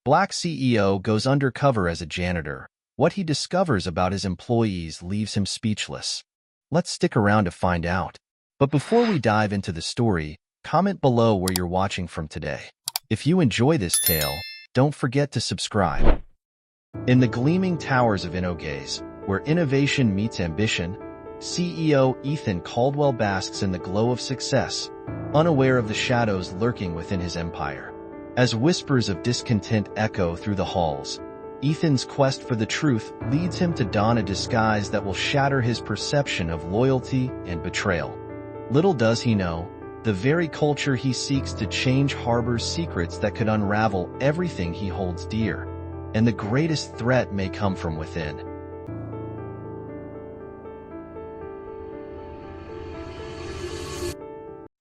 Black CEO goes undercover as a janitor. What he discovers about his employees leaves him speechless. Let's stick around to find out. But before we dive into the story, comment below where you're watching from today. If you enjoy this tale, don't forget to subscribe. In the gleaming towers of InnoGaze, where innovation meets ambition, CEO Ethan Caldwell basks in the glow of success, unaware of the shadows lurking within his empire. As whispers of discontent echo through the halls, Ethan's quest for the truth leads him to don a disguise that will shatter his perception of loyalty and betrayal. Little does he know, the very culture he seeks to change harbors secrets that could unravel everything he holds dear. And the greatest threat may come from within.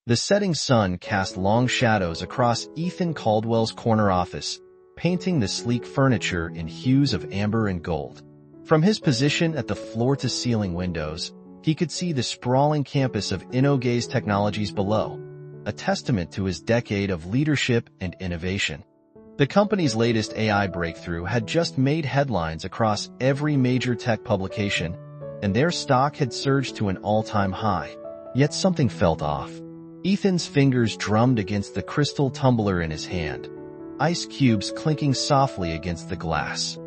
The setting sun cast long shadows across Ethan Caldwell's corner office, painting the sleek furniture in hues of amber and gold. From his position at the floor-to-ceiling windows, he could see the sprawling campus of InnoGaze Technologies below, a testament to his decade of leadership and innovation. The company's latest AI breakthrough had just made headlines across every major tech publication, and their stock had surged to an all-time high. Yet something felt off. Ethan's fingers drummed against the crystal tumbler in his hand, ice cubes clinking softly against the glass.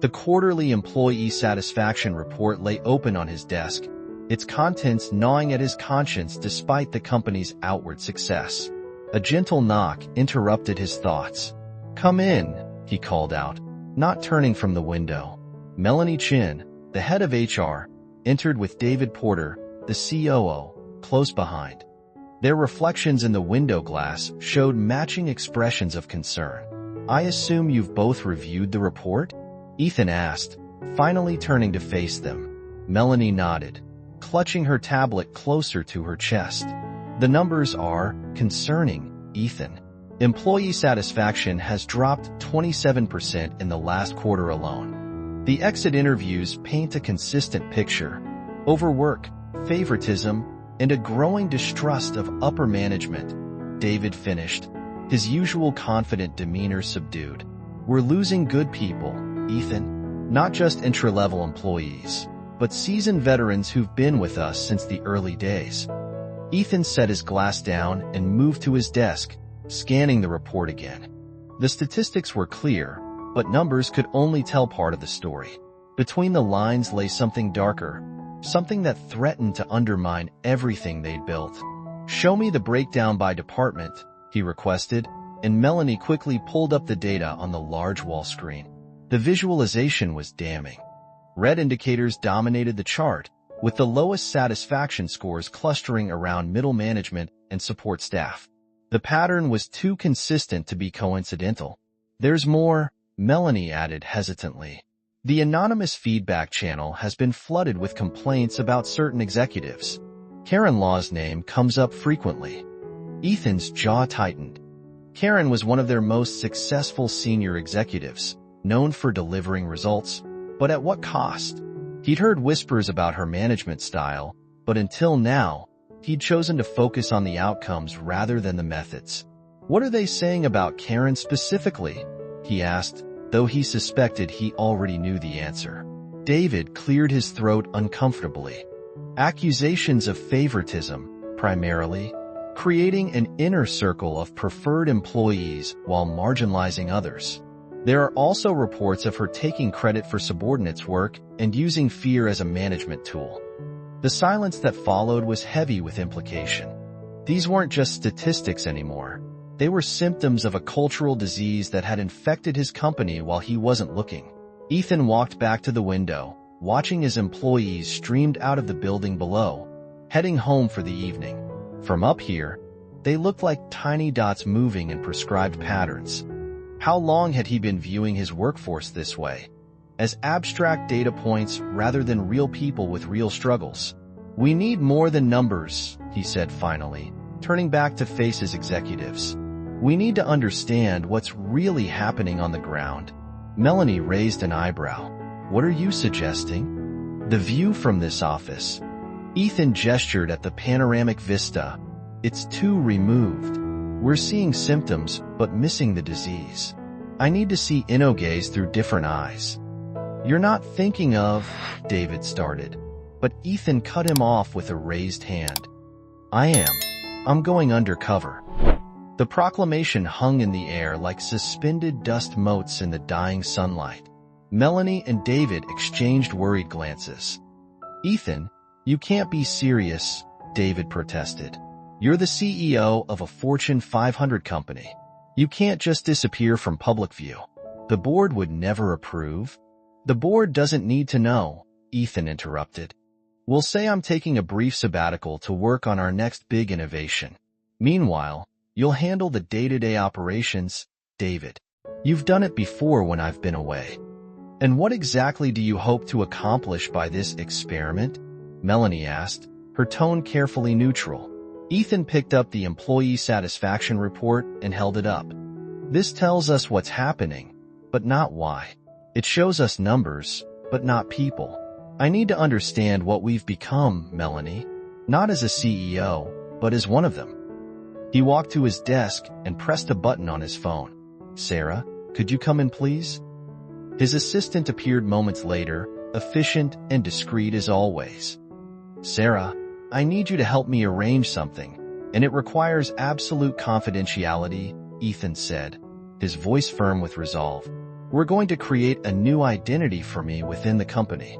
The quarterly employee satisfaction report lay open on his desk, its contents gnawing at his conscience despite the company's outward success. A gentle knock interrupted his thoughts. "Come in," he called out, not turning from the window. Melanie Chin, the head of HR, entered with David Porter, the COO, close behind. Their reflections in the window glass showed matching expressions of concern. "I assume you've both reviewed the report?" Ethan asked, finally turning to face them. Melanie nodded, clutching her tablet closer to her chest. "The numbers are concerning, Ethan. Employee satisfaction has dropped 27% in the last quarter alone. The exit interviews paint a consistent picture: overwork, favoritism, and a growing distrust of upper management." David finished, his usual confident demeanor subdued. "We're losing good people, Ethan. Not just entry-level employees, but seasoned veterans who've been with us since the early days." Ethan set his glass down and moved to his desk, scanning the report again. The statistics were clear, but numbers could only tell part of the story. Between the lines lay something darker, something that threatened to undermine everything they'd built. "Show me the breakdown by department," he requested, and Melanie quickly pulled up the data on the large wall screen. The visualization was damning. Red indicators dominated the chart, with the lowest satisfaction scores clustering around middle management and support staff. The pattern was too consistent to be coincidental. "There's more," Melanie added hesitantly. "The anonymous feedback channel has been flooded with complaints about certain executives. Karen Law's name comes up frequently." Ethan's jaw tightened. Karen was one of their most successful senior executives, known for delivering results, but at what cost? He'd heard whispers about her management style, but until now, he'd chosen to focus on the outcomes rather than the methods. "What are they saying about Karen specifically?" he asked, though he suspected he already knew the answer. David cleared his throat uncomfortably. "Accusations of favoritism, primarily, creating an inner circle of preferred employees while marginalizing others. There are also reports of her taking credit for subordinates' work and using fear as a management tool." The silence that followed was heavy with implication. These weren't just statistics anymore. They were symptoms of a cultural disease that had infected his company while he wasn't looking. Ethan walked back to the window, watching as employees streamed out of the building below, heading home for the evening. From up here, they looked like tiny dots moving in prescribed patterns. How long had he been viewing his workforce this way? As abstract data points rather than real people with real struggles. "We need more than numbers," he said finally, turning back to face his executives. "We need to understand what's really happening on the ground." Melanie raised an eyebrow. "What are you suggesting?" "The view from this office." Ethan gestured at the panoramic vista. "It's too removed. We're seeing symptoms, but missing the disease." I need to see InnoGaze through different eyes. You're not thinking of, David started, but Ethan cut him off with a raised hand. I am. I'm going undercover. The proclamation hung in the air like suspended dust motes in the dying sunlight. Melanie and David exchanged worried glances. Ethan, you can't be serious, David protested. You're the CEO of a Fortune 500 company. You can't just disappear from public view. The board would never approve. The board doesn't need to know, Ethan interrupted. We'll say I'm taking a brief sabbatical to work on our next big innovation. Meanwhile, you'll handle the day-to-day operations, David. You've done it before when I've been away. And what exactly do you hope to accomplish by this experiment? Melanie asked, her tone carefully neutral. Ethan picked up the employee satisfaction report and held it up. This tells us what's happening, but not why. It shows us numbers, but not people. I need to understand what we've become, Melanie. Not as a CEO, but as one of them. He walked to his desk and pressed a button on his phone. Sarah, could you come in, please? His assistant appeared moments later, efficient and discreet as always. Sarah, I need you to help me arrange something, and it requires absolute confidentiality, Ethan said, his voice firm with resolve. We're going to create a new identity for me within the company.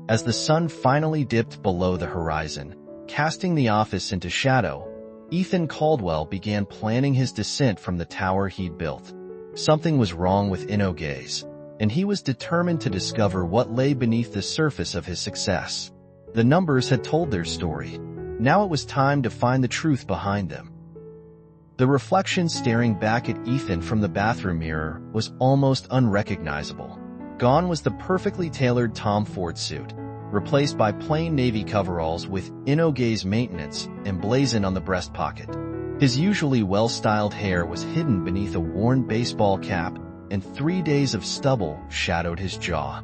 As the sun finally dipped below the horizon, casting the office into shadow, Ethan Caldwell began planning his descent from the tower he'd built. Something was wrong with InnoGaze, and he was determined to discover what lay beneath the surface of his success. The numbers had told their story. Now it was time to find the truth behind them. The reflection staring back at Ethan from the bathroom mirror was almost unrecognizable. Gone was the perfectly tailored Tom Ford suit, replaced by plain navy coveralls with InnoGaze maintenance emblazoned on the breast pocket. His usually well-styled hair was hidden beneath a worn baseball cap, and 3 days of stubble shadowed his jaw.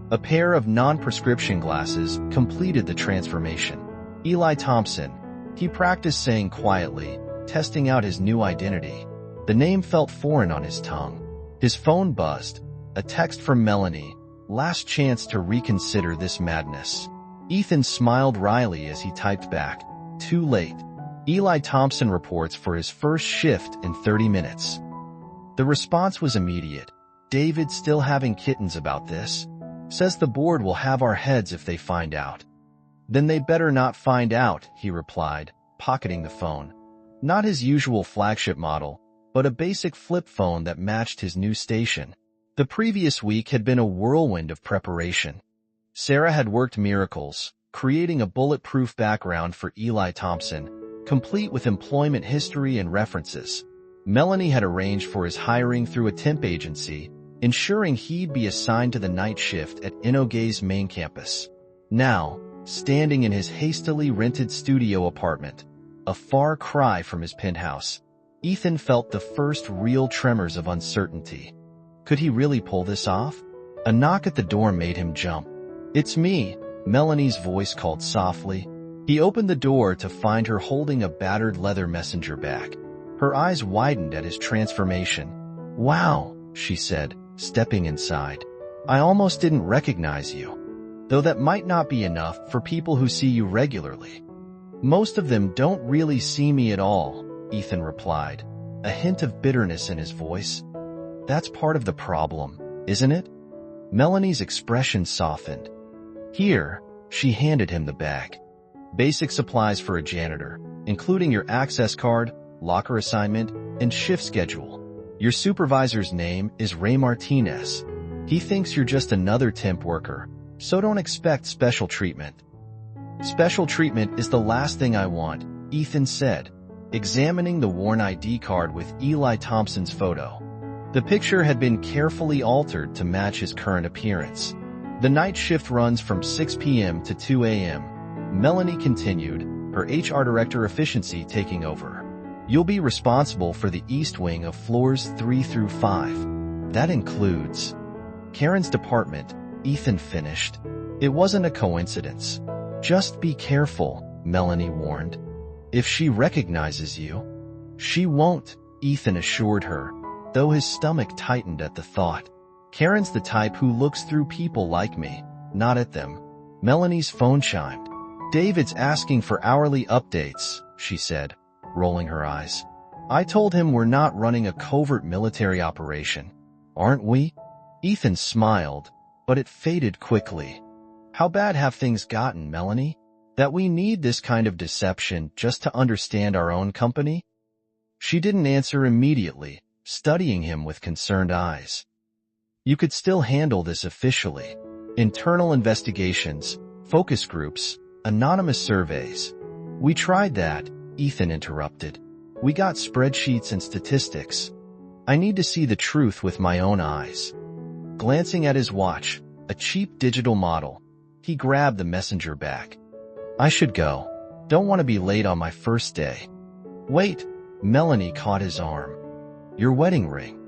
A pair of non-prescription glasses completed the transformation. Eli Thompson, he practiced saying quietly, testing out his new identity. The name felt foreign on his tongue. His phone buzzed. A text from Melanie. Last chance to reconsider this madness. Ethan smiled wryly as he typed back. Too late. Eli Thompson reports for his first shift in 30 minutes. The response was immediate. David still having kittens about this? Says the board will have our heads if they find out. Then they better not find out, he replied, pocketing the phone. Not his usual flagship model, but a basic flip phone that matched his new station. The previous week had been a whirlwind of preparation. Sarah had worked miracles, creating a bulletproof background for Eli Thompson, complete with employment history and references. Melanie had arranged for his hiring through a temp agency, ensuring he'd be assigned to the night shift at InnoGaze main campus. Now, standing in his hastily rented studio apartment, a far cry from his penthouse, Ethan felt the first real tremors of uncertainty. Could he really pull this off? A knock at the door made him jump. It's me, Melanie's voice called softly. He opened the door to find her holding a battered leather messenger bag. Her eyes widened at his transformation. Wow, she said, stepping inside. I almost didn't recognize you. Though that might not be enough for people who see you regularly. Most of them don't really see me at all, Ethan replied, a hint of bitterness in his voice. That's part of the problem, isn't it? Melanie's expression softened. Here, she handed him the bag. Basic supplies for a janitor, including your access card, locker assignment, and shift schedule. Your supervisor's name is Ray Martinez. He thinks you're just another temp worker, so don't expect special treatment. Special treatment is the last thing I want, Ethan said, examining the worn ID card with Eli Thompson's photo. The picture had been carefully altered to match his current appearance. The night shift runs from 6 p.m. to 2 a.m., Melanie continued, her HR director efficiency taking over. You'll be responsible for the east wing of floors 3 through 5. That includes Karen's department, Ethan finished. It wasn't a coincidence. Just be careful, Melanie warned. If she recognizes you. She won't, Ethan assured her, though his stomach tightened at the thought. Karen's the type who looks through people like me, not at them. Melanie's phone chimed. David's asking for hourly updates, she said, rolling her eyes. I told him we're not running a covert military operation. Aren't we? Ethan smiled, but it faded quickly. How bad have things gotten, Melanie? That we need this kind of deception just to understand our own company? She didn't answer immediately, studying him with concerned eyes. You could still handle this officially. Internal investigations, focus groups, anonymous surveys. We tried that, Ethan interrupted. We got spreadsheets and statistics. I need to see the truth with my own eyes. Glancing at his watch, a cheap digital model, he grabbed the messenger bag. I should go. Don't want to be late on my first day. Wait, Melanie caught his arm. Your wedding ring.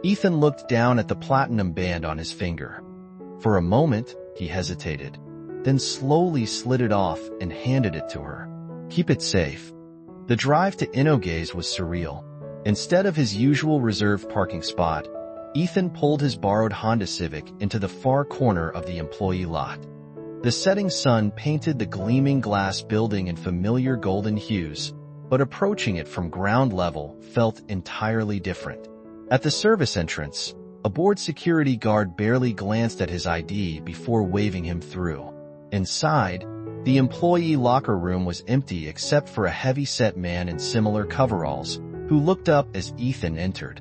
Ethan looked down at the platinum band on his finger. For a moment, he hesitated, then slowly slid it off and handed it to her. Keep it safe. The drive to InnoGaze was surreal. Instead of his usual reserved parking spot, Ethan pulled his borrowed Honda Civic into the far corner of the employee lot. The setting sun painted the gleaming glass building in familiar golden hues, but approaching it from ground level felt entirely different. At the service entrance, a bored security guard barely glanced at his ID before waving him through. Inside, the employee locker room was empty except for a heavy-set man in similar coveralls, who looked up as Ethan entered.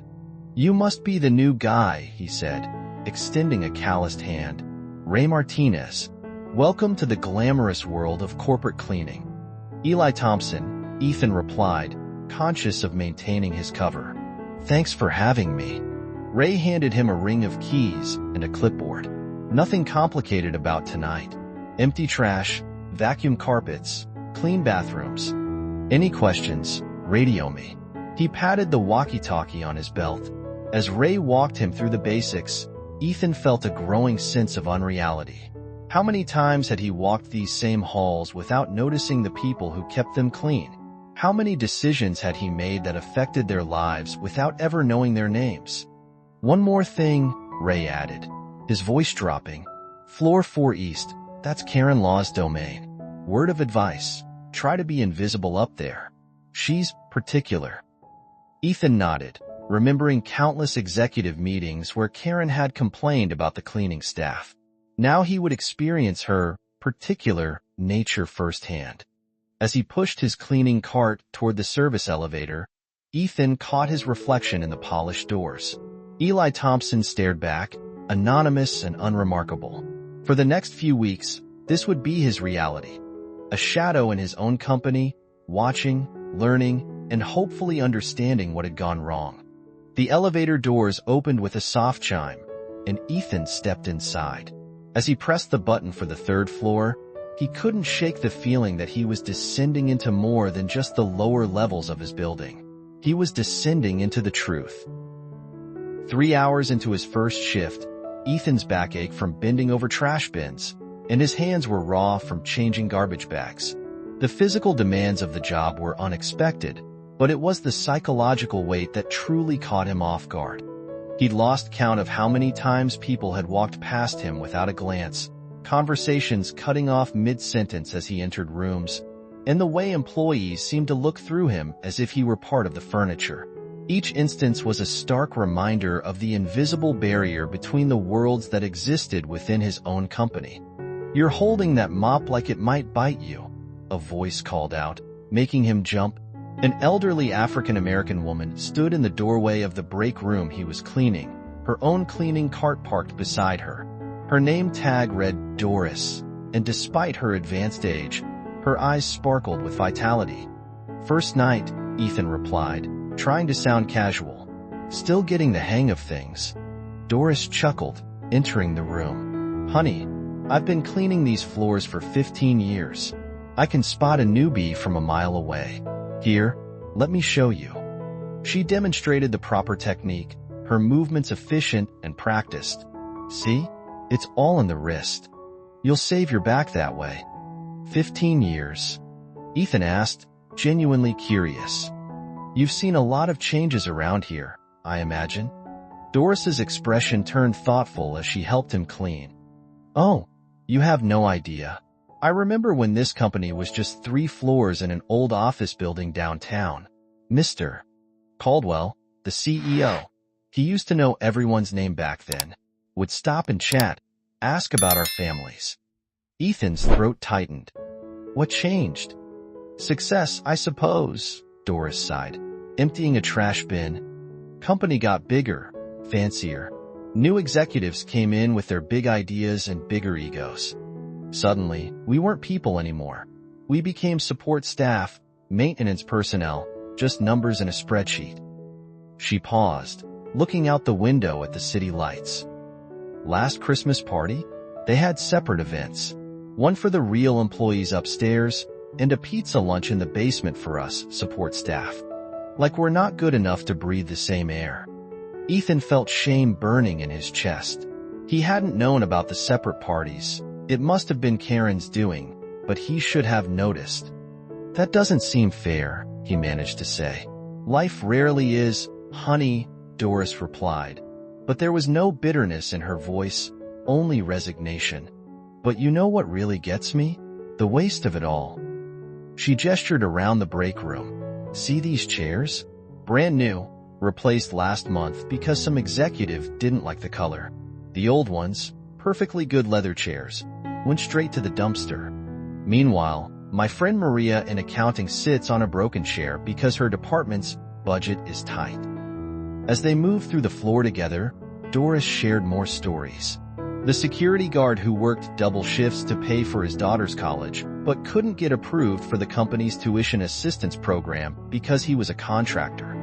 You must be the new guy, he said, extending a calloused hand. Ray Martinez. Welcome to the glamorous world of corporate cleaning. Eli Thompson, Ethan replied, conscious of maintaining his cover. Thanks for having me. Ray handed him a ring of keys and a clipboard. Nothing complicated about tonight. Empty trash, vacuum carpets, clean bathrooms. Any questions, radio me. He patted the walkie-talkie on his belt. As Ray walked him through the basics, Ethan felt a growing sense of unreality. How many times had he walked these same halls without noticing the people who kept them clean? How many decisions had he made that affected their lives without ever knowing their names? One more thing, Ray added, his voice dropping. Floor 4 East, that's Karen Law's domain. Word of advice, try to be invisible up there. She's particular. Ethan nodded, remembering countless executive meetings where Karen had complained about the cleaning staff. Now he would experience her particular nature firsthand. As he pushed his cleaning cart toward the service elevator, Ethan caught his reflection in the polished doors. Eli Thompson stared back, anonymous and unremarkable. For the next few weeks, this would be his reality. A shadow in his own company, watching, learning, and hopefully understanding what had gone wrong. The elevator doors opened with a soft chime, and Ethan stepped inside. As he pressed the button for the 3rd floor, he couldn't shake the feeling that he was descending into more than just the lower levels of his building. He was descending into the truth. 3 hours into his first shift, Ethan's back ached from bending over trash bins, and his hands were raw from changing garbage bags. The physical demands of the job were unexpected, but it was the psychological weight that truly caught him off guard. He'd lost count of how many times people had walked past him without a glance, conversations cutting off mid-sentence as he entered rooms, and the way employees seemed to look through him as if he were part of the furniture. Each instance was a stark reminder of the invisible barrier between the worlds that existed within his own company. You're holding that mop like it might bite you, a voice called out, making him jump. An elderly African-American woman stood in the doorway of the break room he was cleaning, her own cleaning cart parked beside her. Her name tag read Doris, and despite her advanced age, her eyes sparkled with vitality. First night, Ethan replied, trying to sound casual. Still getting the hang of things. Doris chuckled, entering the room. Honey, I've been cleaning these floors for 15 years. I can spot a newbie from a mile away. Here, let me show you. She demonstrated the proper technique, her movements efficient and practiced. See? It's all in the wrist. You'll save your back that way. 15 years. Ethan asked, genuinely curious. You've seen a lot of changes around here, I imagine. Doris's expression turned thoughtful as she helped him clean. Oh, you have no idea. I remember when this company was just 3 floors in an old office building downtown. Mr. Caldwell, the CEO, he used to know everyone's name back then, would stop and chat, ask about our families. Ethan's throat tightened. What changed? Success, I suppose, Doris sighed, emptying a trash bin. Company got bigger, fancier. New executives came in with their big ideas and bigger egos. Suddenly, we weren't people anymore. We became support staff, maintenance personnel, just numbers in a spreadsheet. She paused, looking out the window at the city lights. Last Christmas party, they had separate events. One for the real employees upstairs, and a pizza lunch in the basement for us, support staff. Like we're not good enough to breathe the same air. Ethan felt shame burning in his chest. He hadn't known about the separate parties. It must have been Karen's doing, but he should have noticed. That doesn't seem fair, he managed to say. Life rarely is, honey, Doris replied. But there was no bitterness in her voice, only resignation. But you know what really gets me? The waste of it all. She gestured around the break room. See these chairs? Brand new, replaced last month because some executive didn't like the color. The old ones, perfectly good leather chairs, went straight to the dumpster. Meanwhile, my friend Maria in accounting sits on a broken chair because her department's budget is tight. As they moved through the floor together, Doris shared more stories. The security guard who worked double shifts to pay for his daughter's college, but couldn't get approved for the company's tuition assistance program because he was a contractor.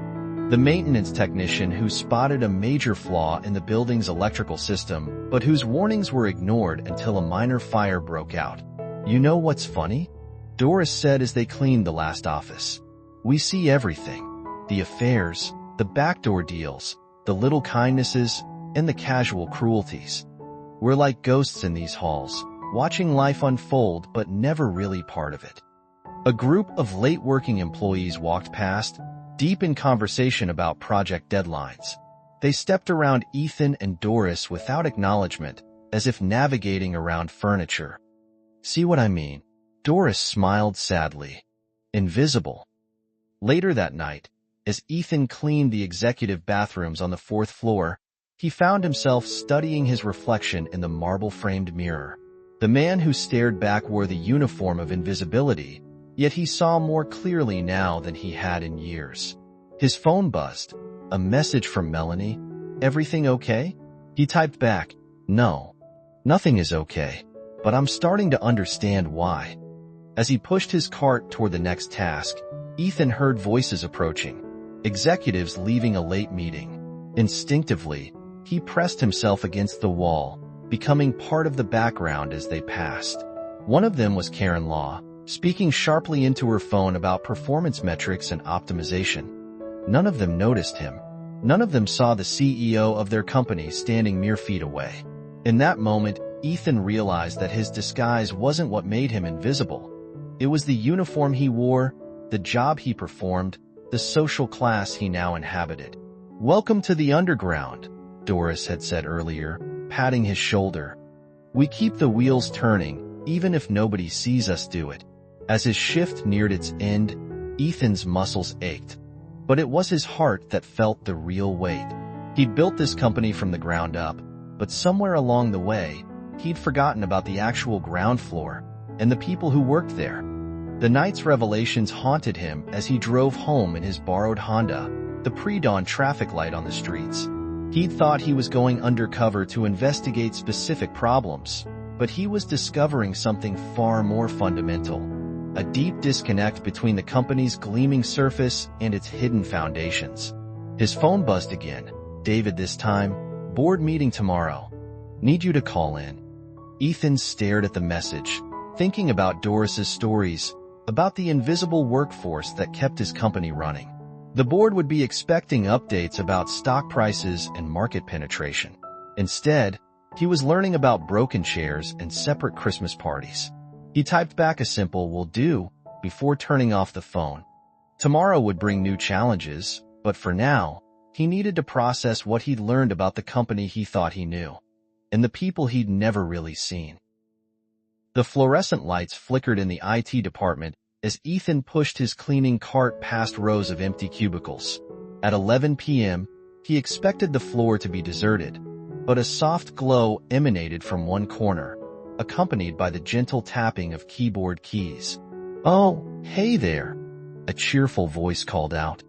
The maintenance technician who spotted a major flaw in the building's electrical system, but whose warnings were ignored until a minor fire broke out. You know what's funny? Doris said as they cleaned the last office. We see everything. The affairs, the backdoor deals, the little kindnesses, and the casual cruelties. We're like ghosts in these halls, watching life unfold but never really part of it. A group of late-working employees walked past, deep in conversation about project deadlines. They stepped around Ethan and Doris without acknowledgement, as if navigating around furniture. See what I mean? Doris smiled sadly. Invisible. Later that night, as Ethan cleaned the executive bathrooms on the 4th floor, he found himself studying his reflection in the marble-framed mirror. The man who stared back wore the uniform of invisibility, yet he saw more clearly now than he had in years. His phone buzzed. A message from Melanie. Everything okay? He typed back, no. Nothing is okay, but I'm starting to understand why. As he pushed his cart toward the next task, Ethan heard voices approaching, executives leaving a late meeting. Instinctively, he pressed himself against the wall, becoming part of the background as they passed. One of them was Karen Law, speaking sharply into her phone about performance metrics and optimization. None of them noticed him. None of them saw the CEO of their company standing mere feet away. In that moment, Ethan realized that his disguise wasn't what made him invisible. It was the uniform he wore, the job he performed, the social class he now inhabited. Welcome to the underground, Doris had said earlier, patting his shoulder. We keep the wheels turning, even if nobody sees us do it. As his shift neared its end, Ethan's muscles ached. But it was his heart that felt the real weight. He'd built this company from the ground up, but somewhere along the way, he'd forgotten about the actual ground floor and the people who worked there. The night's revelations haunted him as he drove home in his borrowed Honda, the pre-dawn traffic light on the streets. He'd thought he was going undercover to investigate specific problems, but he was discovering something far more fundamental. A deep disconnect between the company's gleaming surface and its hidden foundations. His phone buzzed again. David this time. Board meeting tomorrow. Need you to call in. Ethan stared at the message, thinking about Doris's stories, about the invisible workforce that kept his company running. The board would be expecting updates about stock prices and market penetration. Instead, he was learning about broken chairs and separate Christmas parties. He typed back a simple "will do" before turning off the phone. Tomorrow would bring new challenges, but for now, He needed to process what he'd learned about the company he thought he knew, and the people he'd never really seen. The fluorescent lights flickered in the IT department as Ethan pushed his cleaning cart past rows of empty cubicles. At 11 p.m., he expected the floor to be deserted, but a soft glow emanated from one corner, accompanied by the gentle tapping of keyboard keys. "Oh, hey there," a cheerful voice called out.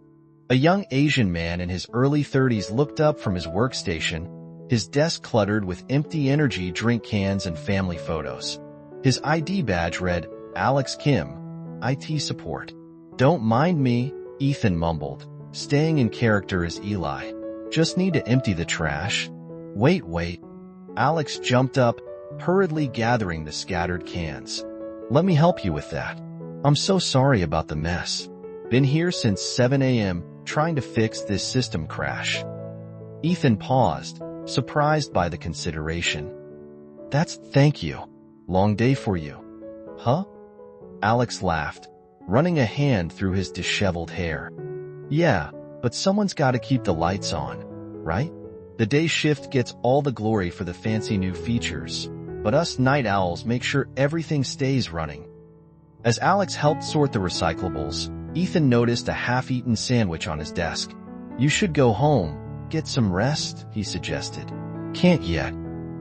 A young Asian man in his early 30s looked up from his workstation, his desk cluttered with empty energy drink cans and family photos. His ID badge read, Alex Kim, IT support. "Don't mind me," Ethan mumbled, staying in character as Eli. "Just need to empty the trash." Wait. Alex jumped up, hurriedly gathering the scattered cans. "Let me help you with that. I'm so sorry about the mess. Been here since 7 a.m. trying to fix this system crash." Ethan paused, surprised by the consideration. Thank you. Long day for you." "Huh?" Alex laughed, running a hand through his disheveled hair. "Yeah, but someone's got to keep the lights on, right? The day shift gets all the glory for the fancy new features, but us night owls make sure everything stays running." As Alex helped sort the recyclables, Ethan noticed a half-eaten sandwich on his desk. "You should go home, get some rest," he suggested. "Can't yet.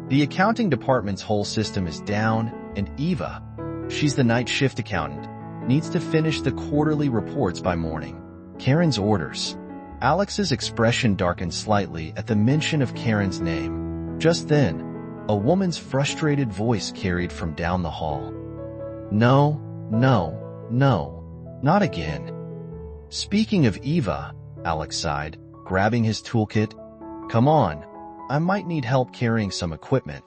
The accounting department's whole system is down, and Eva, she's the night shift accountant, needs to finish the quarterly reports by morning. Karen's orders." Alex's expression darkened slightly at the mention of Karen's name. Just then, a woman's frustrated voice carried from down the hall. No, not again." "Speaking of Eva," Alex sighed, grabbing his toolkit. "Come on, I might need help carrying some equipment."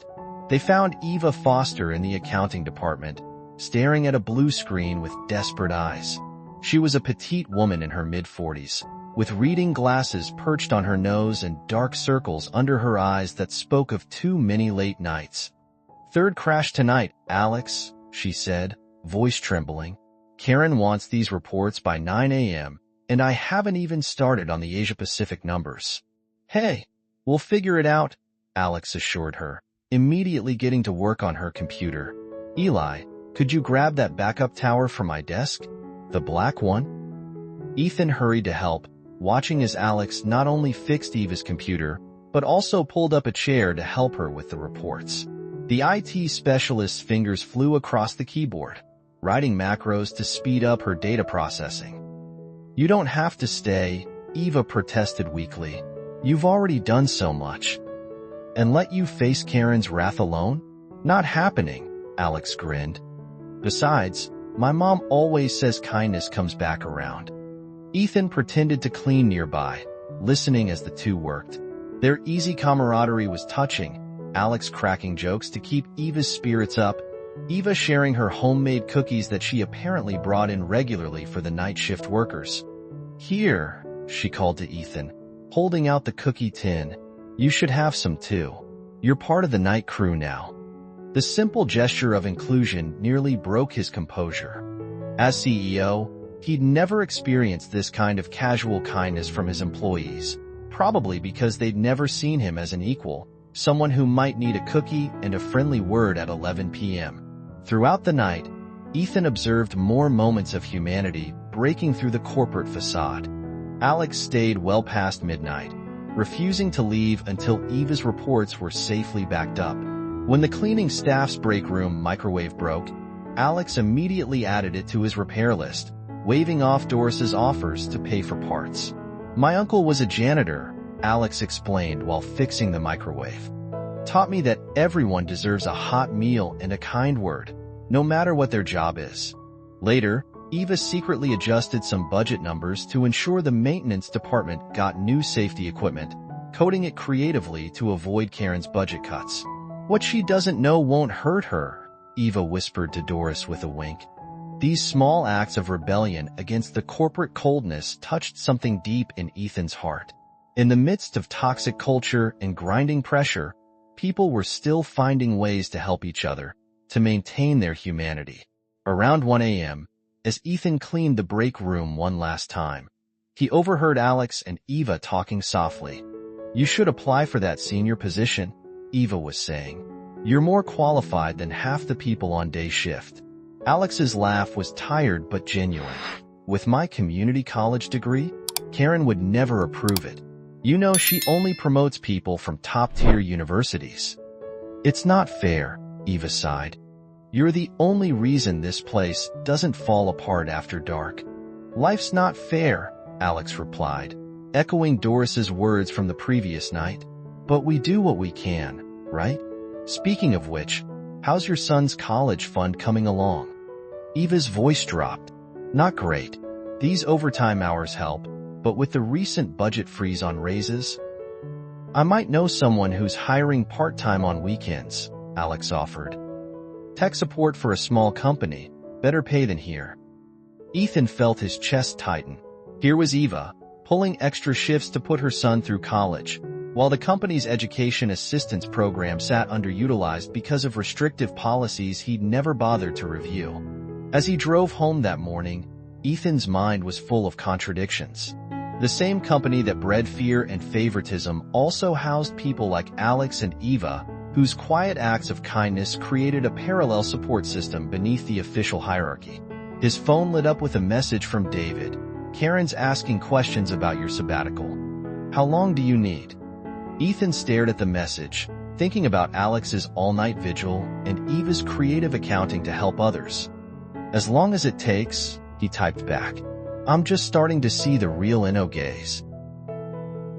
They found Eva Foster in the accounting department, staring at a blue screen with desperate eyes. She was a petite woman in her mid-40s, with reading glasses perched on her nose and dark circles under her eyes that spoke of too many late nights. "Third crash tonight, Alex," she said, voice trembling. "Karen wants these reports by 9 a.m., and I haven't even started on the Asia-Pacific numbers." "Hey, we'll figure it out," Alex assured her, immediately getting to work on her computer. "Eli, could you grab that backup tower from my desk? The black one?" Ethan hurried to help, watching as Alex not only fixed Eva's computer, but also pulled up a chair to help her with the reports. The IT specialist's fingers flew across the keyboard, writing macros to speed up her data processing. "You don't have to stay," Eva protested weakly. "You've already done so much." "And let you face Karen's wrath alone? Not happening," Alex grinned. "Besides, my mom always says kindness comes back around." Ethan pretended to clean nearby, listening as the two worked. Their easy camaraderie was touching, Alex cracking jokes to keep Eva's spirits up, Eva sharing her homemade cookies that she apparently brought in regularly for the night shift workers. "Here," she called to Ethan, holding out the cookie tin. "You should have some too. You're part of the night crew now." The simple gesture of inclusion nearly broke his composure. As CEO, he'd never experienced this kind of casual kindness from his employees, probably because they'd never seen him as an equal, someone who might need a cookie and a friendly word at 11 p.m. Throughout the night, Ethan observed more moments of humanity breaking through the corporate facade. Alex stayed well past midnight, refusing to leave until Eva's reports were safely backed up. When the cleaning staff's break room microwave broke, Alex immediately added it to his repair list, waving off Doris's offers to pay for parts. "My uncle was a janitor," Alex explained while fixing the microwave. "Taught me that everyone deserves a hot meal and a kind word, no matter what their job is." Later, Eva secretly adjusted some budget numbers to ensure the maintenance department got new safety equipment, coding it creatively to avoid Karen's budget cuts. "What she doesn't know won't hurt her," Eva whispered to Doris with a wink. These small acts of rebellion against the corporate coldness touched something deep in Ethan's heart. In the midst of toxic culture and grinding pressure, people were still finding ways to help each other, to maintain their humanity. Around 1 a.m., as Ethan cleaned the break room one last time, He overheard Alex and Eva talking softly. "You should apply for that senior position," Eva was saying. "You're more qualified than half the people on day shift." Alex's laugh was tired but genuine. "With my community college degree, Karen would never approve it. You know she only promotes people from top-tier universities." "It's not fair," Eva sighed. "You're the only reason this place doesn't fall apart after dark." "Life's not fair," Alex replied, echoing Doris's words from the previous night. "But we do what we can, right? Speaking of which, how's your son's college fund coming along?" Eva's voice dropped. "Not great. These overtime hours help, but with the recent budget freeze on raises, I might know someone who's hiring part-time on weekends," Alex offered. "Tech support for a small company, better pay than here." Ethan felt his chest tighten. Here was Eva, pulling extra shifts to put her son through college, while the company's education assistance program sat underutilized because of restrictive policies he'd never bothered to review. As he drove home that morning, Ethan's mind was full of contradictions. The same company that bred fear and favoritism also housed people like Alex and Eva, whose quiet acts of kindness created a parallel support system beneath the official hierarchy. His phone lit up with a message from David. "Karen's asking questions about your sabbatical. How long do you need?" Ethan stared at the message, thinking about Alex's all-night vigil and Eva's creative accounting to help others. "As long as it takes," he typed back. "I'm just starting to see the real InnoGaze."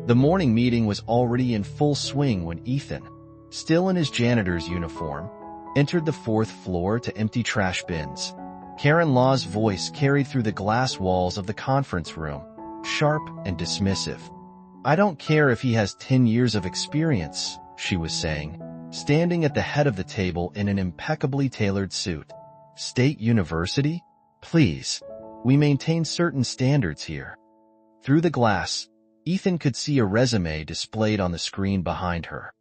The morning meeting was already in full swing when Ethan, still in his janitor's uniform, entered the 4th floor to empty trash bins. Karen Law's voice carried through the glass walls of the conference room, sharp and dismissive. "I don't care if he has 10 years of experience," she was saying, standing at the head of the table in an impeccably tailored suit. "State University? Please. We maintain certain standards here." Through the glass, Ethan could see a resume displayed on the screen behind her.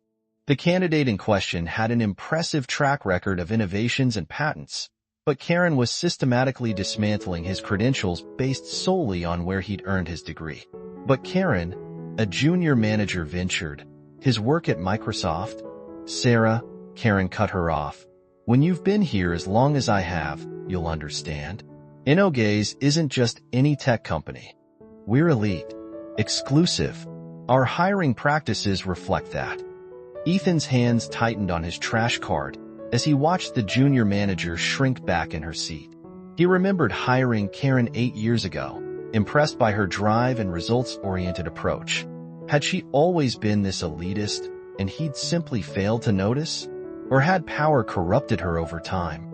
The candidate in question had an impressive track record of innovations and patents, but Karen was systematically dismantling his credentials based solely on where he'd earned his degree. "But Karen," a junior manager ventured, "his work at Microsoft?" "Sarah," Karen cut her off, "when you've been here as long as I have, you'll understand. InnoGaze isn't just any tech company. We're elite, exclusive. Our hiring practices reflect that." Ethan's hands tightened on his trash card as he watched the junior manager shrink back in her seat. He remembered hiring Karen 8 years ago, impressed by her drive and results-oriented approach. Had she always been this elitist, and he'd simply failed to notice? Or had power corrupted her over time?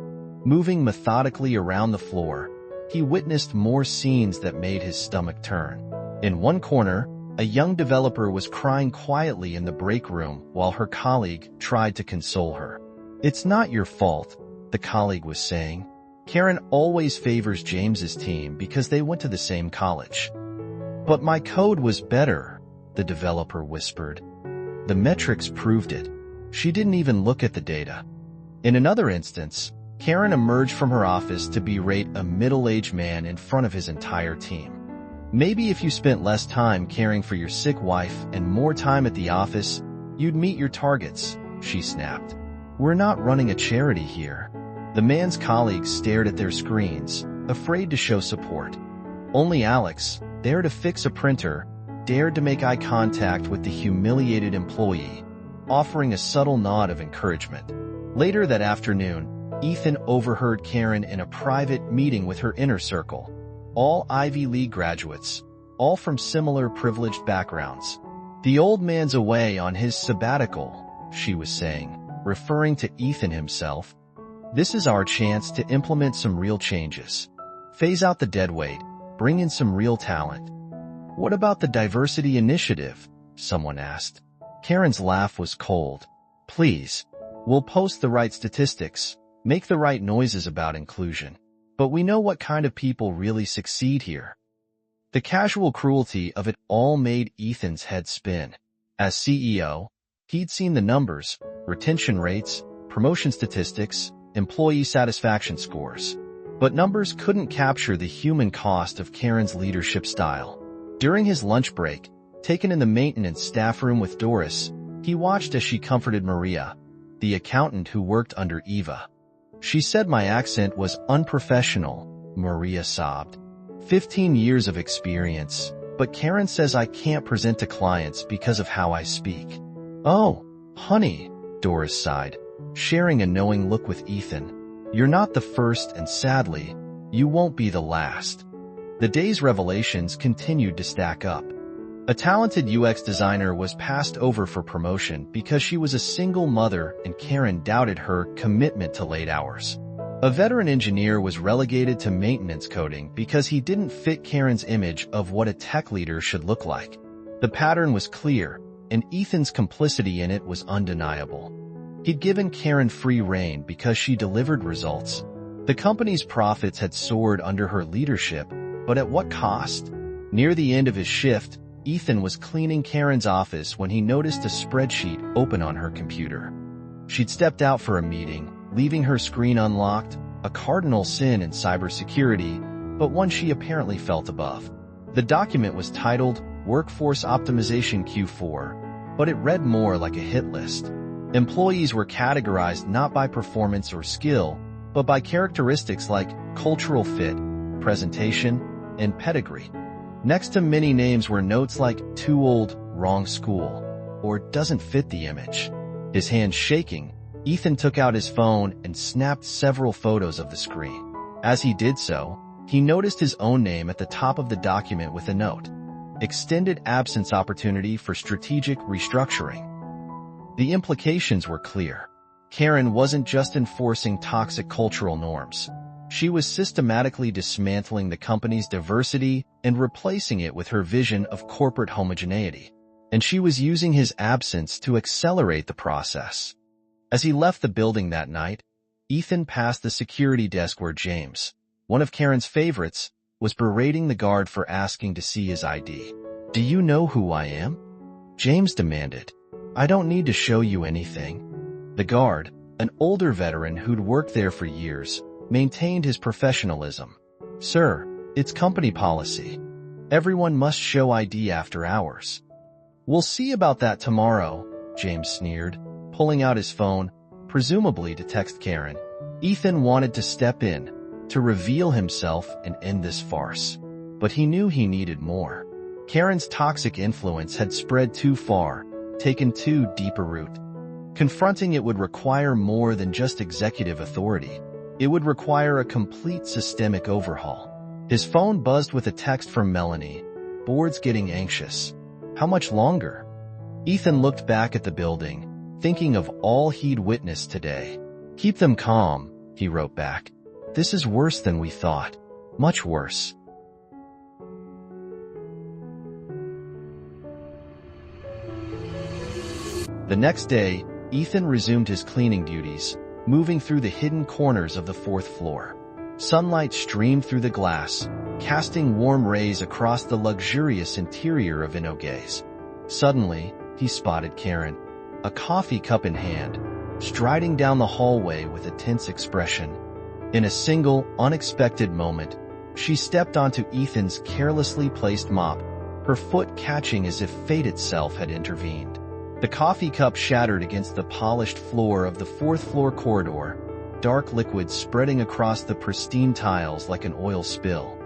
Moving methodically around the floor, he witnessed more scenes that made his stomach turn. In one corner, a young developer was crying quietly in the break room while her colleague tried to console her. "It's not your fault," the colleague was saying. "Karen always favors James's team because they went to the same college." "But my code was better," the developer whispered. "The metrics proved it. She didn't even look at the data." In another instance, Karen emerged from her office to berate a middle-aged man in front of his entire team. "Maybe if you spent less time caring for your sick wife and more time at the office, you'd meet your targets," she snapped. "We're not running a charity here." The man's colleagues stared at their screens, afraid to show support. Only Alex, there to fix a printer, dared to make eye contact with the humiliated employee, offering a subtle nod of encouragement. Later that afternoon, Ethan overheard Karen in a private meeting with her inner circle. All Ivy League graduates, all from similar privileged backgrounds. "The old man's away on his sabbatical," she was saying, referring to Ethan himself. "This is our chance to implement some real changes. Phase out the deadweight, bring in some real talent." "What about the diversity initiative?" someone asked. Karen's laugh was cold. "Please. We'll post the right statistics, make the right noises about inclusion. But we know what kind of people really succeed here." The casual cruelty of it all made Ethan's head spin. As CEO, he'd seen the numbers, retention rates, promotion statistics, employee satisfaction scores. But numbers couldn't capture the human cost of Karen's leadership style. During his lunch break, taken in the maintenance staff room with Doris, he watched as she comforted Maria, the accountant who worked under Eva. She said my accent was unprofessional, Maria sobbed. 15 years of experience, but Karen says I can't present to clients because of how I speak. Oh, honey, Doris sighed, sharing a knowing look with Ethan. You're not the first and sadly, you won't be the last. The day's revelations continued to stack up. A talented UX designer was passed over for promotion because she was a single mother and Karen doubted her commitment to late hours. A veteran engineer was relegated to maintenance coding because he didn't fit Karen's image of what a tech leader should look like. The pattern was clear, and Ethan's complicity in it was undeniable. He'd given Karen free rein because she delivered results. The company's profits had soared under her leadership, but at what cost? Near the end of his shift, Ethan was cleaning Karen's office when he noticed a spreadsheet open on her computer. She'd stepped out for a meeting, leaving her screen unlocked, a cardinal sin in cybersecurity, but one she apparently felt above. The document was titled Workforce Optimization Q4, but it read more like a hit list. Employees were categorized not by performance or skill, but by characteristics like cultural fit, presentation, and pedigree. Next to many names were notes like too old, wrong school, or doesn't fit the image. His hands shaking, Ethan took out his phone and snapped several photos of the screen. As he did so, he noticed his own name at the top of the document with a note. Extended absence opportunity for strategic restructuring. The implications were clear. Karen wasn't just enforcing toxic cultural norms. She was systematically dismantling the company's diversity and replacing it with her vision of corporate homogeneity. And she was using his absence to accelerate the process. As he left the building that night, Ethan passed the security desk where James, one of Karen's favorites, was berating the guard for asking to see his ID. "Do you know who I am?" James demanded. "I don't need to show you anything." The guard, an older veteran who'd worked there for years, maintained his professionalism. "Sir, it's company policy. Everyone must show ID after hours." "We'll see about that tomorrow," James sneered, pulling out his phone, presumably to text Karen. Ethan wanted to step in, to reveal himself and end this farce. But he knew he needed more. Karen's toxic influence had spread too far, taken too deep a root. Confronting it would require more than just executive authority. It would require a complete systemic overhaul. His phone buzzed with a text from Melanie. "Board's getting anxious. How much longer?" Ethan looked back at the building, thinking of all he'd witnessed today. "Keep them calm," he wrote back. "This is worse than we thought. Much worse." The next day, Ethan resumed his cleaning duties, moving through the hidden corners of the 4th floor. Sunlight streamed through the glass, casting warm rays across the luxurious interior of InnoGaze. Suddenly, he spotted Karen, a coffee cup in hand, striding down the hallway with a tense expression. In a single, unexpected moment, she stepped onto Ethan's carelessly placed mop, her foot catching as if fate itself had intervened. The coffee cup shattered against the polished floor of the 4th floor corridor, dark liquid spreading across the pristine tiles like an oil spill.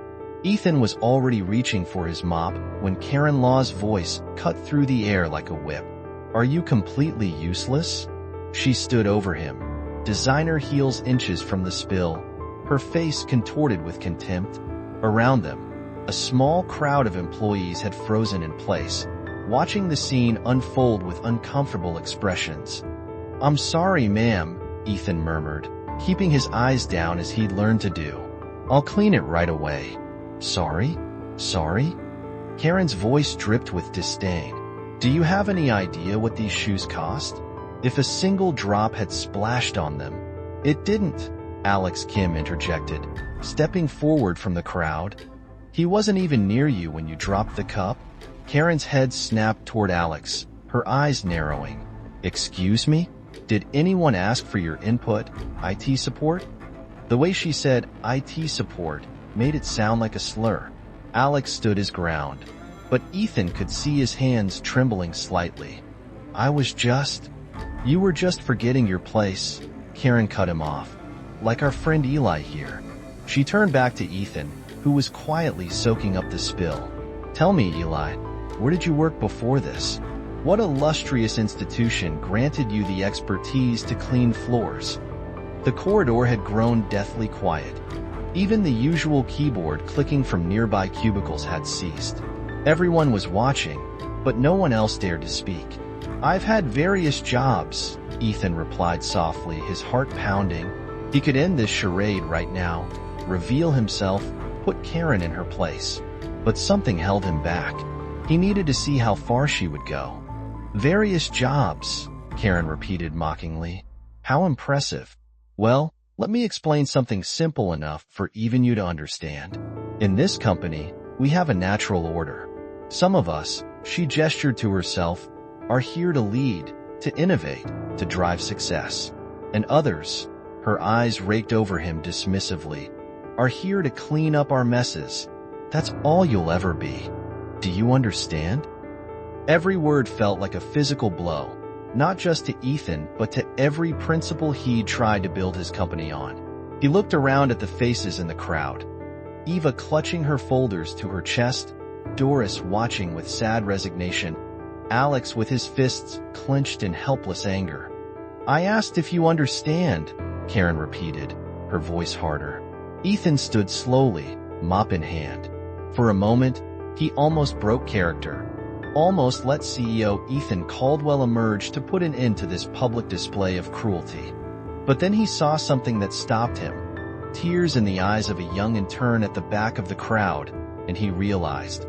Ethan was already reaching for his mop when Karen Law's voice cut through the air like a whip. "Are you completely useless?" She stood over him, designer heels inches from the spill, her face contorted with contempt. Around them, a small crowd of employees had frozen in place, watching the scene unfold with uncomfortable expressions. "I'm sorry, ma'am," Ethan murmured, keeping his eyes down as he'd learned to do. "I'll clean it right away." "Sorry? Sorry?" Karen's voice dripped with disdain. "Do you have any idea what these shoes cost? If a single drop had splashed on them..." "It didn't," Alex Kim interjected, stepping forward from the crowd. "He wasn't even near you when you dropped the cup." Karen's head snapped toward Alex, her eyes narrowing. "Excuse me? Did anyone ask for your input, IT support?" The way she said IT support made it sound like a slur. Alex stood his ground. but Ethan could see his hands trembling slightly. You were just forgetting your place," Karen cut him off. "Like our friend Eli here." She turned back to Ethan, who was quietly soaking up the spill. "Tell me, Eli, where did you work before this? What illustrious institution granted you the expertise to clean floors?" The corridor had grown deathly quiet. Even the usual keyboard clicking from nearby cubicles had ceased. Everyone was watching, but no one else dared to speak. "I've had various jobs," Ethan replied softly, his heart pounding. He could end this charade right now, reveal himself, put Karen in her place. But something held him back. He needed to see how far she would go. "Various jobs," Karen repeated mockingly. "How impressive. Well, let me explain something simple enough for even you to understand. In this company, we have a natural order. Some of us," she gestured to herself, "are here to lead, to innovate, to drive success. And others," her eyes raked over him dismissively, "are here to clean up our messes. That's all you'll ever be. Do you understand?" Every word felt like a physical blow, not just to Ethan, but to every principle he'd tried to build his company on. He looked around at the faces in the crowd. Eva clutching her folders to her chest, Doris watching with sad resignation, Alex with his fists clenched in helpless anger. "I asked if you understand," Karen repeated, her voice harder. Ethan stood slowly, mop in hand. For a moment, he almost broke character, almost let CEO Ethan Caldwell emerge to put an end to this public display of cruelty. But then he saw something that stopped him, tears in the eyes of a young intern at the back of the crowd, and he realized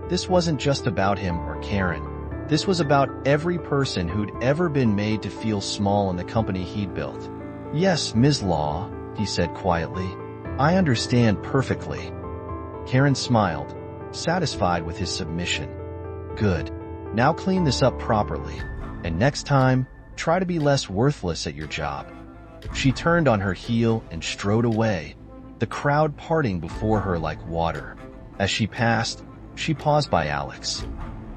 this wasn't just about him or Karen. This was about every person who'd ever been made to feel small in the company he'd built. "Yes, Ms. Law," he said quietly. "I understand perfectly." Karen smiled, satisfied with his submission. "Good. Now clean this up properly, and next time, try to be less worthless at your job." She turned on her heel and strode away, the crowd parting before her like water. As she passed, she paused by Alex.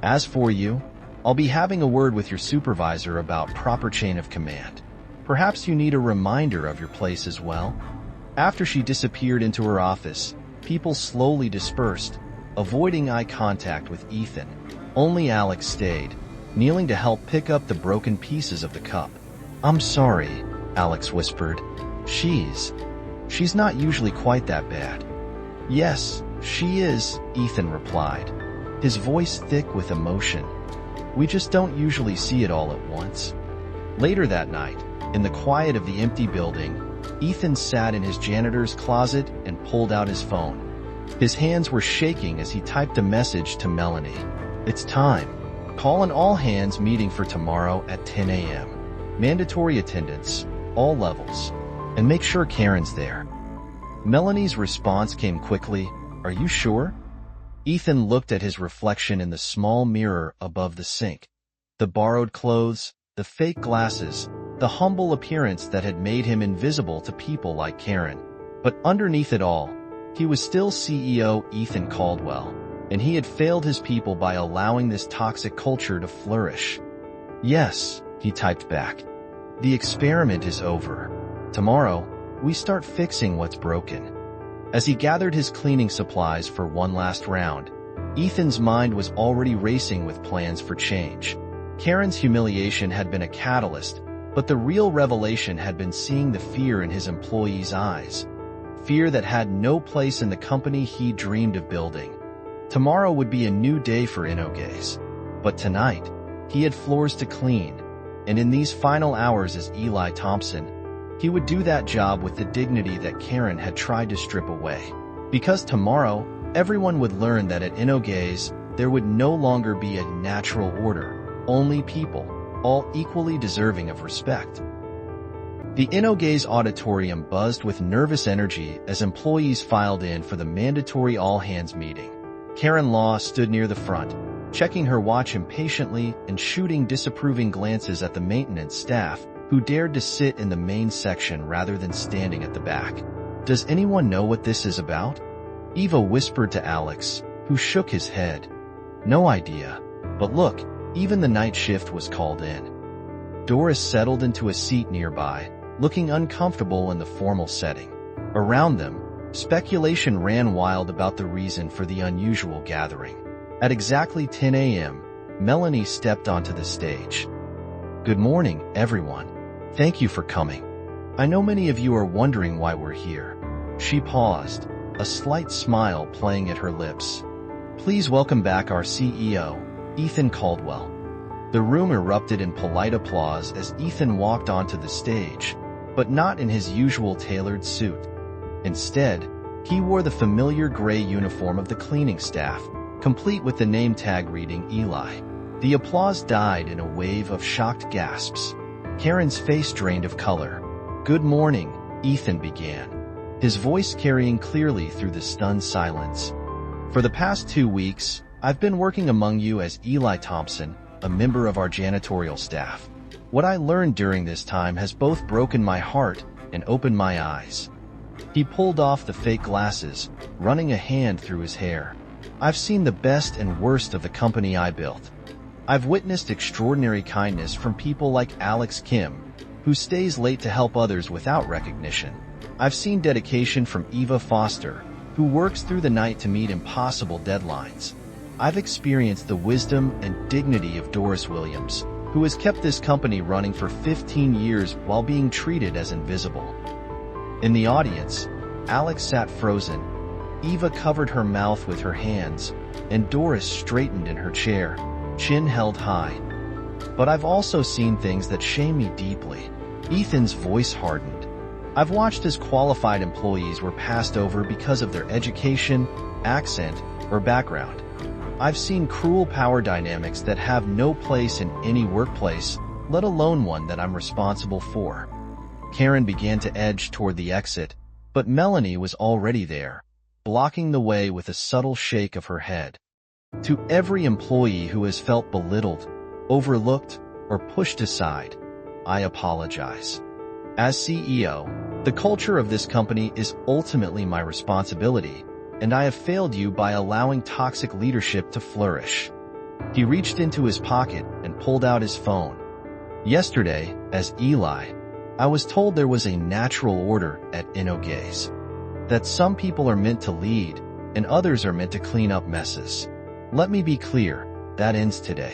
"As for you, I'll be having a word with your supervisor about proper chain of command. Perhaps you need a reminder of your place as well." After she disappeared into her office, people slowly dispersed, avoiding eye contact with Ethan. Only Alex stayed, kneeling to help pick up the broken pieces of the cup. "I'm sorry," Alex whispered. She's not usually quite that bad." "Yes, she is," Ethan replied, his voice thick with emotion. "We just don't usually see it all at once." Later that night, in the quiet of the empty building, Ethan sat in his janitor's closet and pulled out his phone. His hands were shaking as he typed a message to Melanie. "It's time. Call an all-hands meeting for tomorrow at 10 a.m. Mandatory attendance, all levels. And make sure Karen's there." Melanie's response came quickly. "Are you sure?" Ethan looked at his reflection in the small mirror above the sink. The borrowed clothes, the fake glasses, the humble appearance that had made him invisible to people like Karen. But underneath it all, he was still CEO Ethan Caldwell, and he had failed his people by allowing this toxic culture to flourish. "Yes," he typed back. "The experiment is over. Tomorrow, we start fixing what's broken." As he gathered his cleaning supplies for one last round, Ethan's mind was already racing with plans for change. Karen's humiliation had been a catalyst, but the real revelation had been seeing the fear in his employees' eyes. Fear that had no place in the company he dreamed of building. Tomorrow would be a new day for InnoGaze. But tonight, he had floors to clean, and in these final hours as Eli Thompson, he would do that job with the dignity that Karen had tried to strip away. Because tomorrow, everyone would learn that at InnoGaze, there would no longer be a natural order, only people, all equally deserving of respect. The InnoGaze auditorium buzzed with nervous energy as employees filed in for the mandatory all-hands meeting. Karen Law stood near the front, checking her watch impatiently and shooting disapproving glances at the maintenance staff, who dared to sit in the main section rather than standing at the back. "Does anyone know what this is about?" Eva whispered to Alex, who shook his head. No idea. But look, even the night shift was called in. Doris settled into a seat nearby, looking uncomfortable in the formal setting. Around them, speculation ran wild about the reason for the unusual gathering. At exactly 10 a.m., Melanie stepped onto the stage. "Good morning, everyone. Thank you for coming. I know many of you are wondering why we're here." She paused, a slight smile playing at her lips. "Please welcome back our CEO, Ethan Caldwell." The room erupted in polite applause as Ethan walked onto the stage, but not in his usual tailored suit. Instead, he wore the familiar gray uniform of the cleaning staff, complete with the name tag reading Eli. The applause died in a wave of shocked gasps. Karen's face drained of color. "Good morning," Ethan began, his voice carrying clearly through the stunned silence. "For the past 2 weeks, I've been working among you as Eli Thompson, a member of our janitorial staff. What I learned during this time has both broken my heart and opened my eyes." He pulled off the fake glasses, running a hand through his hair. "I've seen the best and worst of the company I built. I've witnessed extraordinary kindness from people like Alex Kim, who stays late to help others without recognition. I've seen dedication from Eva Foster, who works through the night to meet impossible deadlines. I've experienced the wisdom and dignity of Doris Williams, who has kept this company running for 15 years while being treated as invisible." In the audience, Alex sat frozen. Eva covered her mouth with her hands, and Doris straightened in her chair, chin held high. "But I've also seen things that shame me deeply." Ethan's voice hardened. "I've watched as qualified employees were passed over because of their education, accent, or background. I've seen cruel power dynamics that have no place in any workplace, let alone one that I'm responsible for." Karen began to edge toward the exit, but Melanie was already there, blocking the way with a subtle shake of her head. "To every employee who has felt belittled, overlooked, or pushed aside, I apologize. As CEO, the culture of this company is ultimately my responsibility, and I have failed you by allowing toxic leadership to flourish." He reached into his pocket and pulled out his phone. "Yesterday, as Eli, I was told there was a natural order at InnoGaze. That some people are meant to lead, and others are meant to clean up messes. Let me be clear, that ends today."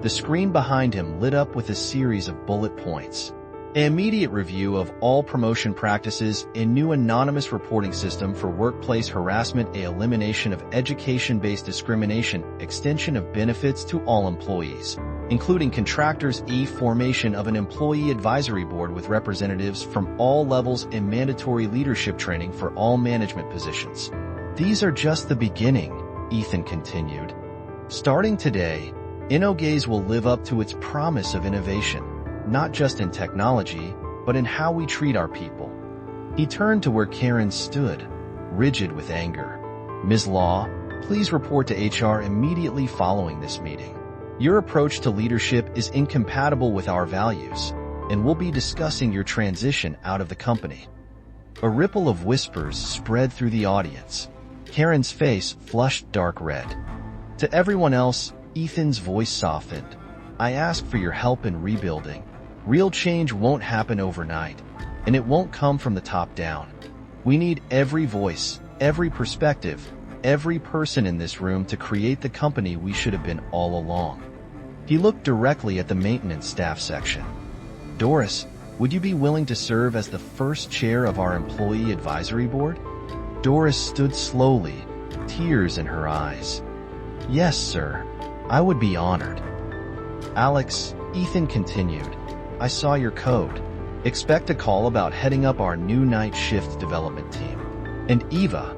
The screen behind him lit up with a series of bullet points. An immediate review of all promotion practices, a new anonymous reporting system for workplace harassment, a elimination of education-based discrimination, extension of benefits to all employees, including contractors, formation of an employee advisory board with representatives from all levels, and mandatory leadership training for all management positions. "These are just the beginning," Ethan continued. "Starting today, InnoGaze will live up to its promise of innovation, not just in technology, but in how we treat our people." He turned to where Karen stood, rigid with anger. "Ms. Law, please report to HR immediately following this meeting. Your approach to leadership is incompatible with our values, and we'll be discussing your transition out of the company." A ripple of whispers spread through the audience. Karen's face flushed dark red. To everyone else, Ethan's voice softened. "I ask for your help in rebuilding. Real change won't happen overnight, and it won't come from the top down. We need every voice, every perspective, every person in this room to create the company we should have been all along." He looked directly at the maintenance staff section. "Doris, would you be willing to serve as the first chair of our employee advisory board?" Doris stood slowly, tears in her eyes. "Yes, sir. I would be honored." "Alex," Ethan continued, "I saw your code. Expect a call about heading up our new night shift development team. And Eva,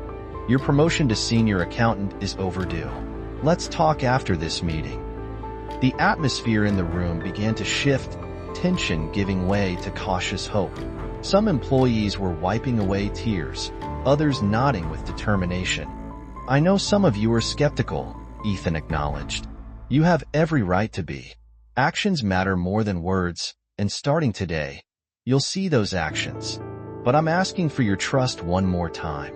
your promotion to senior accountant is overdue. Let's talk after this meeting." The atmosphere in the room began to shift, tension giving way to cautious hope. Some employees were wiping away tears, others nodding with determination. "I know some of you are skeptical," Ethan acknowledged. "You have every right to be. Actions matter more than words, and starting today, you'll see those actions. But I'm asking for your trust one more time."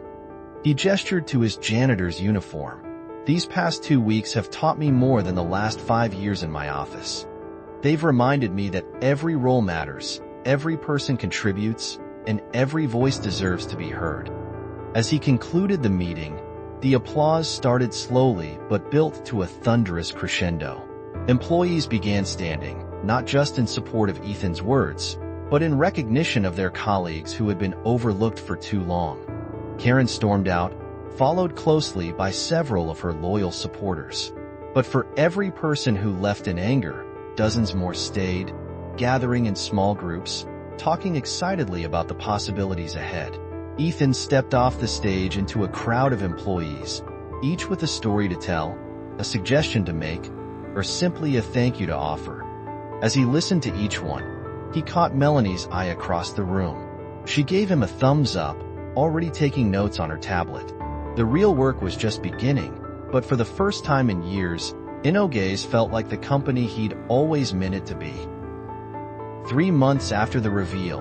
He gestured to his janitor's uniform. These past 2 weeks have taught me more than the last 5 years in my office. They've reminded me that every role matters, every person contributes, and every voice deserves to be heard. As he concluded the meeting, the applause started slowly but built to a thunderous crescendo. Employees began standing, not just in support of Ethan's words, but in recognition of their colleagues who had been overlooked for too long. Karen stormed out, followed closely by several of her loyal supporters. But for every person who left in anger, dozens more stayed, gathering in small groups, talking excitedly about the possibilities ahead. Ethan stepped off the stage into a crowd of employees, each with a story to tell, a suggestion to make, or simply a thank you to offer. As he listened to each one, he caught Melanie's eye across the room. She gave him a thumbs up, already taking notes on her tablet. The real work was just beginning, but for the first time in years, InnoGaze felt like the company he'd always meant it to be. 3 months after the reveal,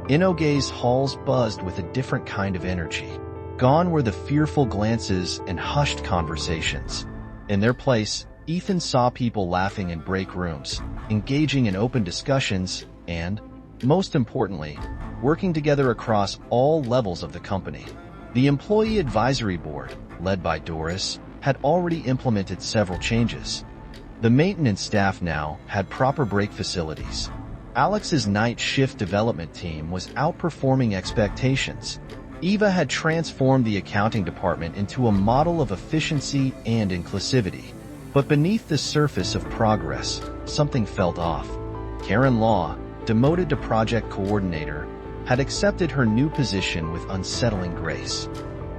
InnoGaze halls buzzed with a different kind of energy. Gone were the fearful glances and hushed conversations. In their place, Ethan saw people laughing in break rooms, engaging in open discussions, and, most importantly, working together across all levels of the company. The Employee Advisory Board, led by Doris, had already implemented several changes. The maintenance staff now had proper break facilities. Alex's night shift development team was outperforming expectations. Eva had transformed the accounting department into a model of efficiency and inclusivity. But beneath the surface of progress, something felt off. Karen Law, demoted to project coordinator, had accepted her new position with unsettling grace.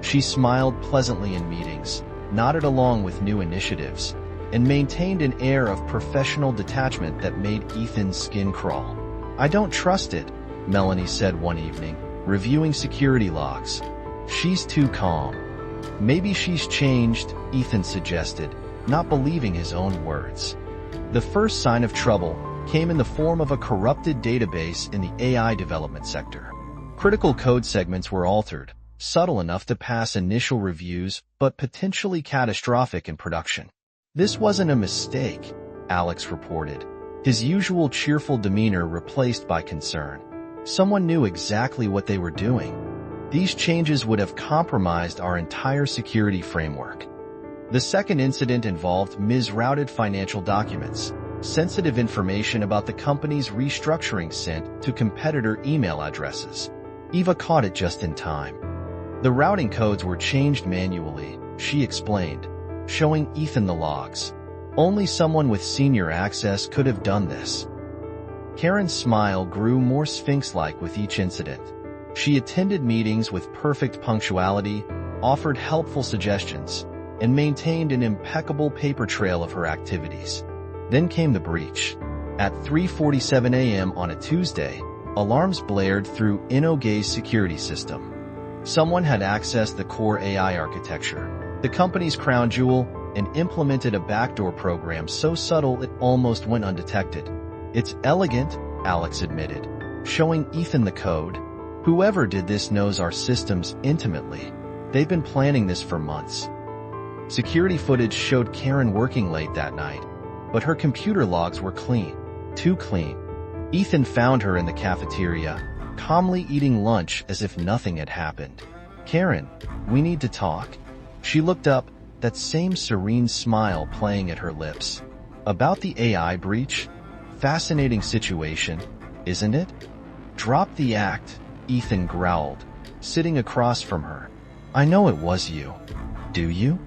She smiled pleasantly in meetings, nodded along with new initiatives, and maintained an air of professional detachment that made Ethan's skin crawl. "I don't trust it," Melanie said one evening, reviewing security logs. "She's too calm." "Maybe she's changed," Ethan suggested, not believing his own words. The first sign of trouble came in the form of a corrupted database in the AI development sector. Critical code segments were altered, subtle enough to pass initial reviews but potentially catastrophic in production. "This wasn't a mistake," Alex reported, his usual cheerful demeanor replaced by concern. "Someone knew exactly what they were doing. These changes would have compromised our entire security framework." The second incident involved misrouted financial documents, sensitive information about the company's restructuring sent to competitor email addresses. Eva caught it just in time. The routing codes were changed manually, she explained, showing Ethan the logs. Only someone with senior access could have done this. Karen's smile grew more sphinx-like with each incident. She attended meetings with perfect punctuality, offered helpful suggestions, and maintained an impeccable paper trail of her activities. Then came the breach. At 3:47 a.m. on a Tuesday, alarms blared through InnoGaze's security system. Someone had accessed the core AI architecture, the company's crown jewel, and implemented a backdoor program so subtle it almost went undetected. "It's elegant," Alex admitted, showing Ethan the code. "Whoever did this knows our systems intimately. They've been planning this for months." Security footage showed Karen working late that night, but her computer logs were clean. Too clean. Ethan found her in the cafeteria, calmly eating lunch as if nothing had happened. "Karen, we need to talk." She looked up, that same serene smile playing at her lips. "About the AI breach? Fascinating situation, isn't it?" "Drop the act," Ethan growled, sitting across from her. "I know it was you. Do you?"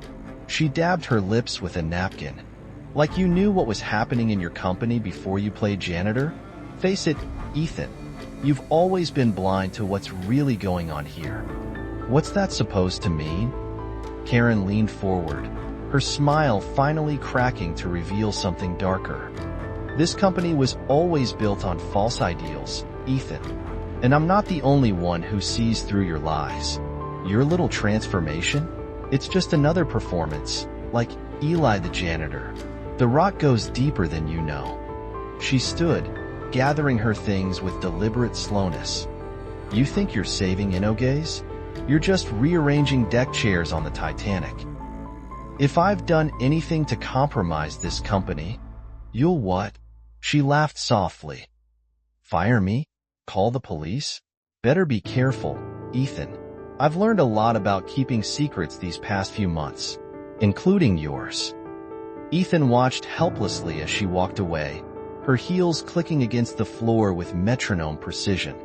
She dabbed her lips with a napkin. "Like you knew what was happening in your company before you played janitor? Face it, Ethan, you've always been blind to what's really going on here." "What's that supposed to mean?" Karen leaned forward, her smile finally cracking to reveal something darker. "This company was always built on false ideals, Ethan. And I'm not the only one who sees through your lies. Your little transformation? It's just another performance, like Eli the janitor. The rot goes deeper than you know." She stood, gathering her things with deliberate slowness. "You think you're saving InnoGaze? You're just rearranging deck chairs on the Titanic." If I've done anything to compromise this company, you'll what? She laughed softly. Fire me? Call the police? Better be careful, Ethan. I've learned a lot about keeping secrets these past few months, including yours. Ethan watched helplessly as she walked away, her heels clicking against the floor with metronome precision.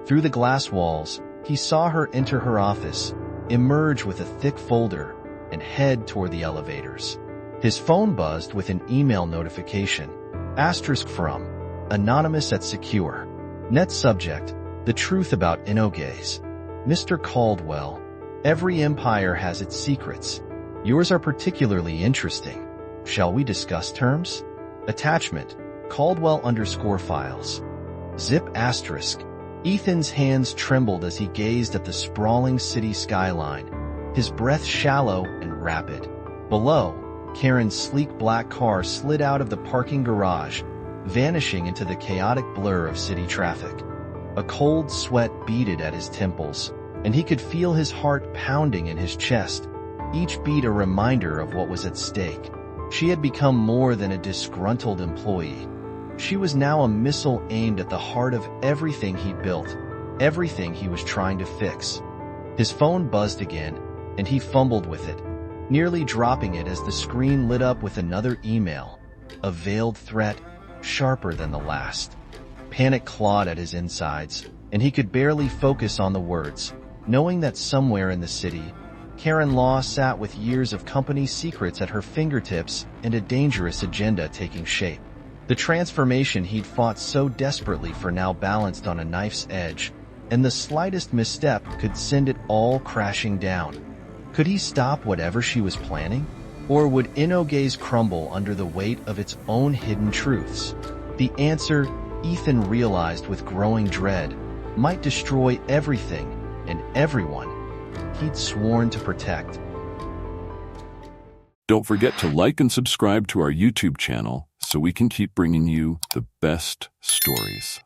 Through the glass walls, he saw her enter her office, emerge with a thick folder, and head toward the elevators. His phone buzzed with an email notification. Asterisk from Anonymous at Secure. Net subject, the truth about InnoGaze. Mr. Caldwell, every empire has its secrets. Yours are particularly interesting. Shall we discuss terms? Attachment, Caldwell_files. Zip asterisk. Ethan's hands trembled as he gazed at the sprawling city skyline, his breath shallow and rapid. Below, Karen's sleek black car slid out of the parking garage, vanishing into the chaotic blur of city traffic. A cold sweat beaded at his temples, and he could feel his heart pounding in his chest, each beat a reminder of what was at stake. She had become more than a disgruntled employee. She was now a missile aimed at the heart of everything he built, everything he was trying to fix. His phone buzzed again, and he fumbled with it, nearly dropping it as the screen lit up with another email, a veiled threat, sharper than the last. Panic clawed at his insides, and he could barely focus on the words, knowing that somewhere in the city, Karen Law sat with years of company secrets at her fingertips and a dangerous agenda taking shape. The transformation he'd fought so desperately for now balanced on a knife's edge, and the slightest misstep could send it all crashing down. Could he stop whatever she was planning? Or would InnoGaze crumble under the weight of its own hidden truths? The answer, Ethan realized with growing dread, might destroy everything and everyone he'd sworn to protect. Don't forget to like and subscribe to our YouTube channel so we can keep bringing you the best stories.